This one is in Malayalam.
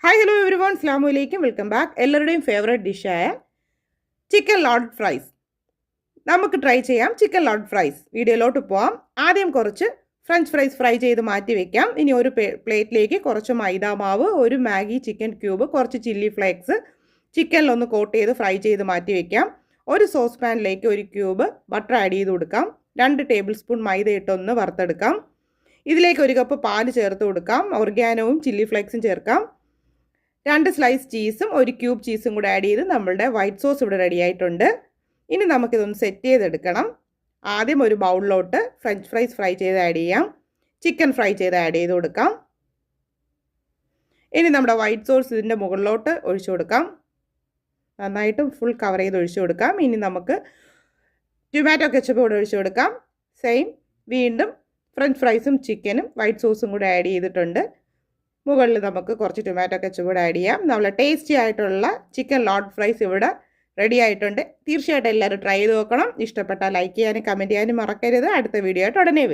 ഹായ് ഹലോ എവരി വൺ അസ്സലാമു വെൽക്കം ബാക്ക്. എല്ലാവരുടെയും ഫേവറേറ്റ് ഡിഷായ ചിക്കൻ ലോഡ് ഫ്രൈസ് നമുക്ക് ട്രൈ ചെയ്യാം. ചിക്കൻ ലോഡ് ഫ്രൈസ് വീഡിയോയിലോട്ട് പോവാം. ആദ്യം കുറച്ച് ഫ്രഞ്ച് ഫ്രൈസ് ഫ്രൈ ചെയ്ത് മാറ്റി വെക്കാം. ഇനി ഒരു പ്ലേറ്റിലേക്ക് കുറച്ച് മൈദാ മാവ്, ഒരു മാഗി ചിക്കൻ ക്യൂബ്, കുറച്ച് ചില്ലി ഫ്ലേക്സ് ചിക്കനിലൊന്ന് കോട്ട് ചെയ്ത് ഫ്രൈ ചെയ്ത് മാറ്റി വെക്കാം. ഒരു സോസ് പാനിലേക്ക് ഒരു ക്യൂബ് ബട്ടർ ആഡ് ചെയ്ത് കൊടുക്കാം. 2 ടേബിൾ സ്പൂൺ മൈദ ഇട്ടൊന്ന് വറുത്തെടുക്കാം. ഇതിലേക്ക് 1 കപ്പ് പാല് ചേർത്ത് കൊടുക്കാം. ഒർഗാനോവും ചില്ലി ഫ്ലേക്സും ചേർക്കാം. 2 സ്ലൈസ് ചീസും 1 ക്യൂബ് ചീസും കൂടെ ആഡ് ചെയ്ത് നമ്മളുടെ വൈറ്റ് സോസ് ഇവിടെ റെഡി ആയിട്ടുണ്ട്. ഇനി നമുക്കിതൊന്ന് സെറ്റ് ചെയ്തെടുക്കണം. ആദ്യം ഒരു ബൗളിലോട്ട് ഫ്രഞ്ച് ഫ്രൈസ് ഫ്രൈ ചെയ്ത് ആഡ് ചെയ്യാം. ചിക്കൻ ഫ്രൈ ചെയ്ത് ആഡ് ചെയ്ത് കൊടുക്കാം. ഇനി നമ്മുടെ വൈറ്റ് സോസ് ഇതിൻ്റെ മുകളിലോട്ട് ഒഴിച്ചു കൊടുക്കാം. നന്നായിട്ടും ഫുൾ കവർ ചെയ്ത് ഒഴിച്ചു കൊടുക്കാം. ഇനി നമുക്ക് ടൊമാറ്റോ കെച്ചപ്പ് കൂടെ ഒഴിച്ചു കൊടുക്കാം. സെയിം വീണ്ടും ഫ്രഞ്ച് ഫ്രൈസും ചിക്കനും വൈറ്റ് സോസും കൂടെ ആഡ് ചെയ്തിട്ടുണ്ട്. മുകളിൽ നമുക്ക് കുറച്ച് ടൊമാറ്റോ കെച്ചപ്പ് കൂടെ ആഡ് ചെയ്യാം. നമ്മൾ ടേസ്റ്റി ആയിട്ടുള്ള ചിക്കൻ ലോഡ് ഫ്രൈസ് ഇവിടെ റെഡി ആയിട്ടുണ്ട്. തീർച്ചയായിട്ടും എല്ലാവരും ട്രൈ ചെയ്ത് നോക്കണം. ഇഷ്ടപ്പെട്ടാൽ ലൈക്ക് ചെയ്യാനും കമൻറ്റ് ചെയ്യാനും മറക്കരുത്. അടുത്ത വീഡിയോ ആയിട്ട് ഉടനെ വരും.